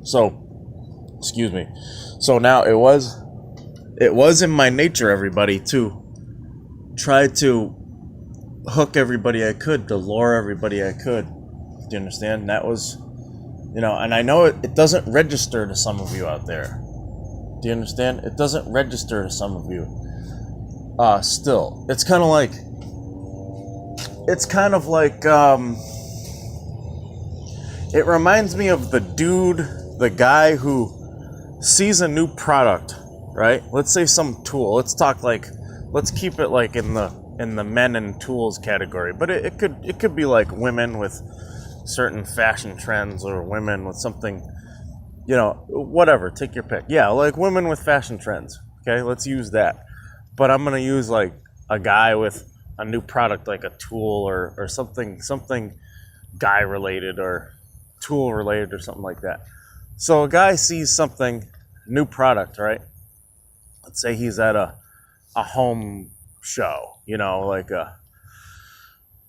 So, excuse me. So now it was in my nature, everybody, to try to hook everybody I could, to lure everybody I could. Do you understand? And that was, and I know it doesn't register to some of you out there. Do you understand? It doesn't register to some of you. Still, it's kind of like, it reminds me of the guy who sees a new product, right? Let's say some tool. Let's keep it like in the men and tools category, but it could be like women with certain fashion trends, or women with something, whatever, take your pick. Yeah, like women with fashion trends. Okay, let's use that. But I'm gonna use like a guy with a new product, like a tool or something guy related or tool related or something like that. So a guy sees something, new product, right? Let's say he's at a home show, like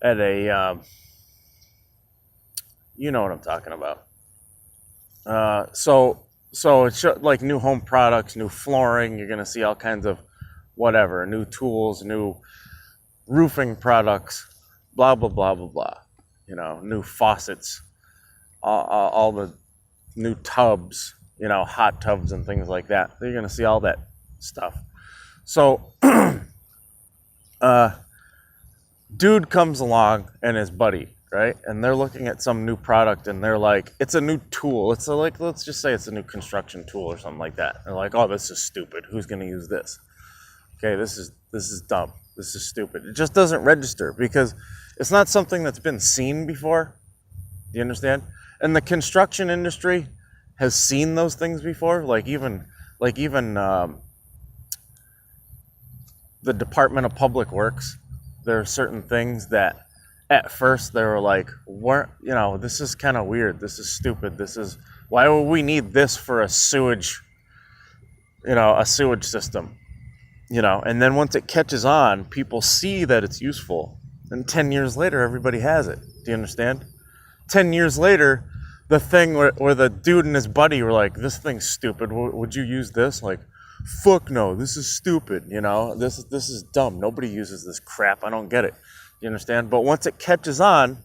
at a you know what I'm talking about. So it's like new home products, new flooring. You're gonna see all kinds of whatever, new tools, new roofing products, blah blah blah blah blah. New faucets, all the new tubs, hot tubs and things like that. You're gonna see all that stuff. So, dude comes along and his buddy, right? And they're looking at some new product and they're like, it's a new tool. It's like, let's just say it's a new construction tool or something like that. They're like, oh, this is stupid. Who's going to use this? Okay, this is dumb. This is stupid. It just doesn't register because it's not something that's been seen before. Do you understand? And the construction industry has seen those things before. Like even the Department of Public Works. There are certain things that at first they were like, this is kind of weird. This is stupid. Why would we need this for a sewage system? And then once it catches on, people see that it's useful. And 10 years later, everybody has it. Do you understand? 10 years later, the thing where the dude and his buddy were like, this thing's stupid. Would you use this? Like, fuck no, this is stupid. This is dumb. Nobody uses this crap. I don't get it. You understand? But once it catches on,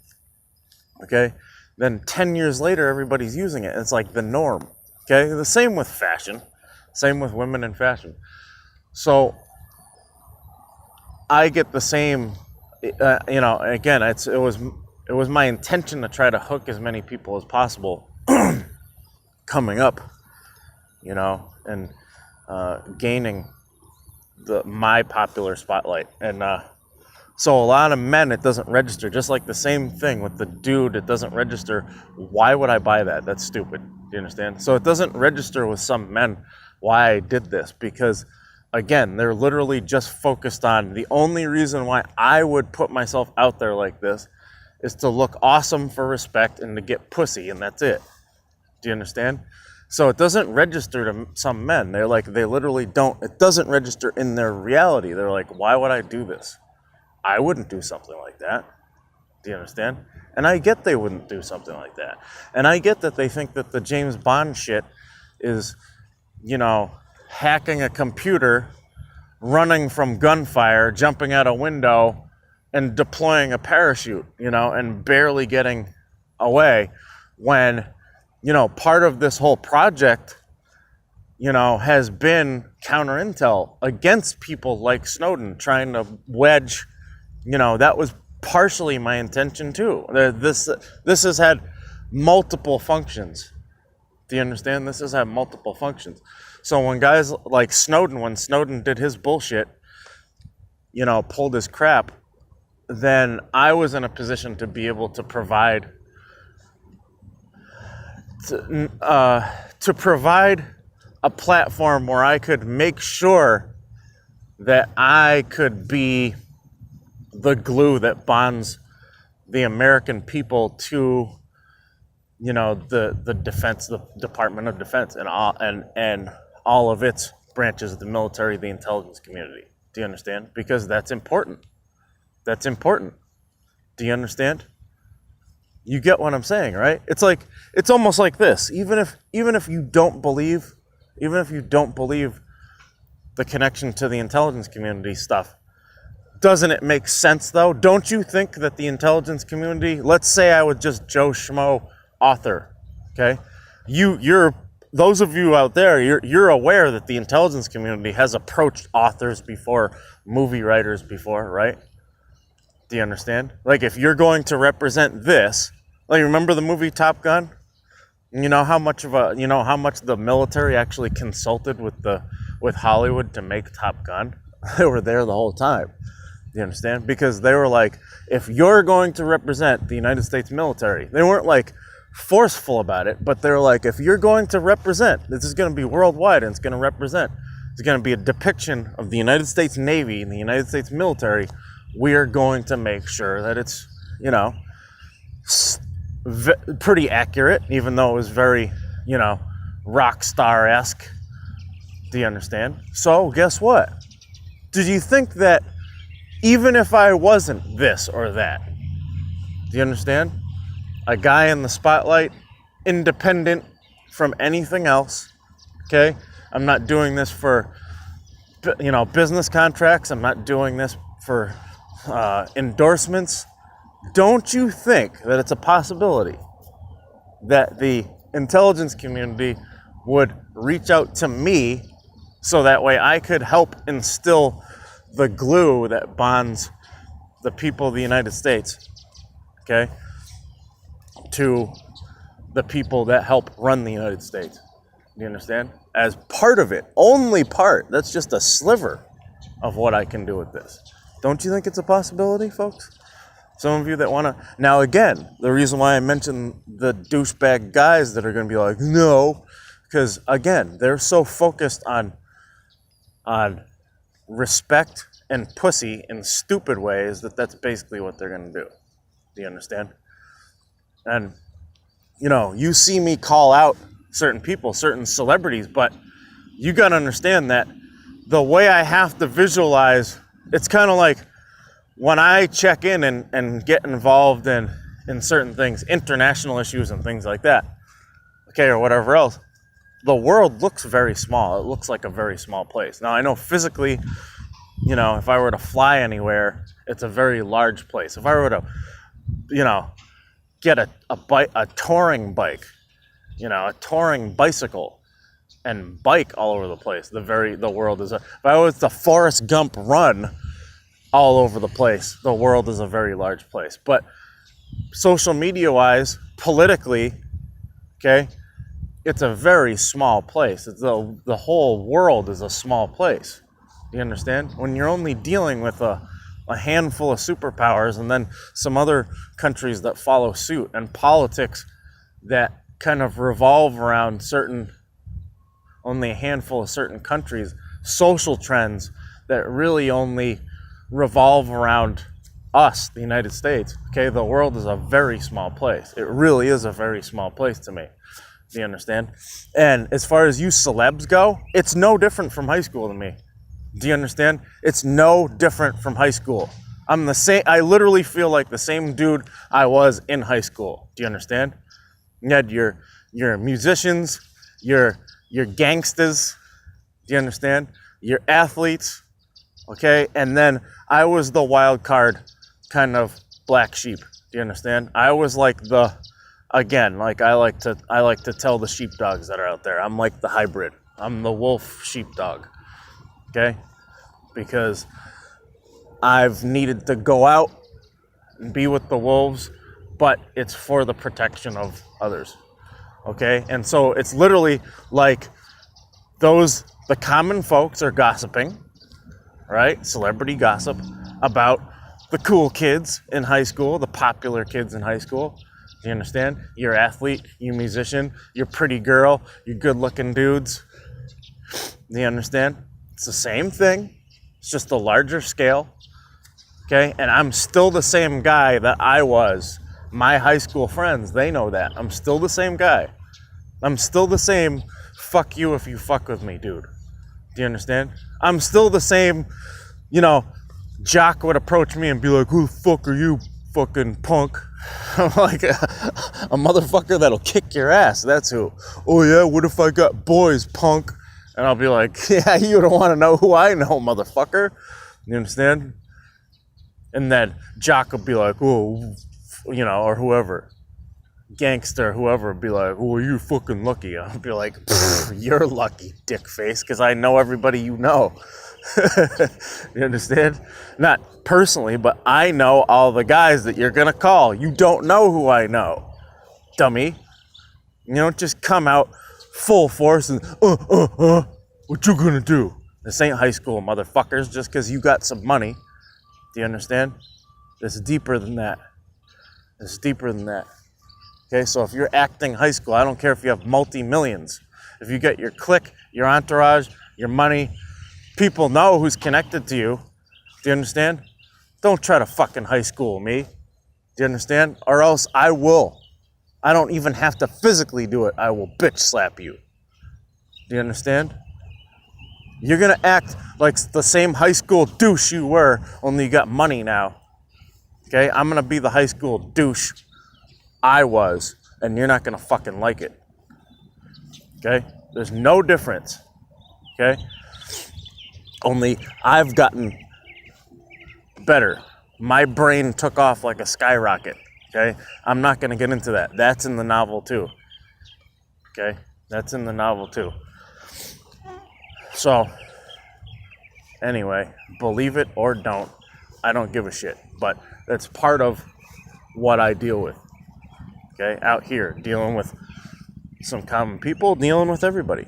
okay, then 10 years later, everybody's using it. It's like the norm. Okay, the same with fashion, same with women in fashion. So I get the same. Again, it was my intention to try to hook as many people as possible coming up, and gaining my popular spotlight. And so a lot of men, it doesn't register. Just like the same thing with the dude, it doesn't register. Why would I buy that? That's stupid. Do you understand? So it doesn't register with some men why I did this, because again, they're literally just focused on the only reason why I would put myself out there like this is to look awesome for respect and to get pussy, and that's it. Do you understand? So it doesn't register to some men. They literally don't. It doesn't register in their reality. They're like, why would I do this? I wouldn't do something like that. Do you understand? And I get they wouldn't do something like that. And I get that they think that the James Bond shit is, hacking a computer, running from gunfire, jumping out a window, and deploying a parachute, and barely getting away when, part of this whole project, has been counter intel against people like Snowden, trying to wedge, that was partially my intention too. This has had multiple functions. Do you understand? This has had multiple functions. So when guys like Snowden, when Snowden did his bullshit, pulled his crap, then I was in a position to be able to provide a platform where I could make sure that I could be the glue that bonds the American people to, the defense, the Department of Defense, and all of its branches of the military, the intelligence community. Do you understand? Because that's important. That's important. Do you understand? You get what I'm saying, right? It's almost like this. Even if you don't believe the connection to the intelligence community stuff, doesn't it make sense though? Don't you think that the intelligence community, let's say I was just Joe Schmo author, okay? You're those of you out there, you're aware that the intelligence community has approached authors before, movie writers before, right? Do you understand? Like, if you're going to represent this, like, remember the movie Top Gun? You know how much the military actually consulted with Hollywood to make Top Gun? They were there the whole time. Do you understand? Because they were like, if you're going to represent the United States military, they weren't like forceful about it, but they're like, if you're going to represent, this is going to be worldwide, and it's going to be a depiction of the United States Navy and the United States military. We are going to make sure that it's, pretty accurate, even though it was very, rock star-esque. Do you understand? So guess what? Did you think that even if I wasn't this or that, do you understand? A guy in the spotlight, independent from anything else, okay? I'm not doing this for, business contracts. I'm not doing this for endorsements. Don't you think that it's a possibility that the intelligence community would reach out to me so that way I could help instill the glue that bonds the people of the United States, okay, to the people that help run the United States? Do you understand? As part of it, only part. That's just a sliver of what I can do with this. Don't you think it's a possibility, folks? Some of you that want to... Now, again, the reason why I mentioned the douchebag guys that are going to be like, no, because, again, they're so focused on respect and pussy in stupid ways that's basically what they're going to do. Do you understand? And, you see me call out certain people, certain celebrities, but you got to understand that the way I have to visualize, it's kind of like when I check in and get involved in certain things, international issues and things like that, okay, or whatever else, the world looks very small. It looks like a very small place. Now, I know physically, if I were to fly anywhere, it's a very large place. If I were to, get a touring bike, a touring bicycle and bike all over the place, the world is if I was to Forrest Gump run all over the place, the world is a very large place. But social media wise, politically, okay, it's a very small place. It's the whole world is a small place. Do you understand? When you're only dealing with a handful of superpowers and then some other countries that follow suit, and politics that kind of revolve around only a handful of certain countries, social trends that really only revolve around us, the United States, okay? The world is a very small place. It really is a very small place to me. Do you understand? And as far as you celebs go, it's no different from high school to me. Do you understand? It's no different from high school. I'm the same. I literally feel like the same dude I was in high school. Do you understand? You had your musicians, your gangsters. Do you understand? Your athletes. Okay, and then I was the wild card kind of black sheep. Do you understand? I was like I like to tell the sheepdogs that are out there, I'm like the hybrid. I'm the wolf sheepdog. Okay? Because I've needed to go out and be with the wolves, but it's for the protection of others. Okay? And so it's literally like the common folks are gossiping, right? Celebrity gossip about the cool kids in high school, the popular kids in high school. Do you understand? You're athlete, you musician, you're pretty girl, you good looking dudes. Do you understand? It's the same thing. It's just a larger scale. Okay? And I'm still the same guy that I was. My high school friends, they know that. I'm still the same guy. I'm still the same fuck you if you fuck with me, dude. Do you understand? I'm still the same, Jock would approach me and be like, who the fuck are you fucking punk. I'm like a motherfucker that'll kick your ass. That's who. Oh yeah, what if I got boys, punk? And I'll be like, yeah, you don't want to know who I know, motherfucker. You understand? And then Jock will be like, oh, you know, or whoever. Gangster, whoever, be like, oh, you're fucking lucky. I'll be like, you're lucky, dick face, because I know everybody you know. You understand? Not personally, but I know all the guys that you're going to call. You don't know who I know, dummy. You don't just come out full force and, what you going to do? This ain't high school, motherfuckers, just because you got some money. Do you understand? It's deeper than that. It's deeper than that. Okay, so if you're acting high school, I don't care if you have multi-millions. If you get your clique, your entourage, your money, people know who's connected to you. Do you understand? Don't try to fucking high school me. Do you understand? Or else I will. I don't even have to physically do it. I will bitch slap you. Do you understand? You're going to act like the same high school douche you were, only you got money now. Okay? I'm going to be the high school douche I was, and you're not going to fucking like it. Okay? There's no difference. Okay? Only I've gotten better. My brain took off like a skyrocket. Okay? I'm not going to get into that. That's in the novel too. Okay? That's in the novel too. So, anyway, believe it or don't, I don't give a shit. But that's part of what I deal with. Okay? Out here, dealing with some common people, dealing with everybody.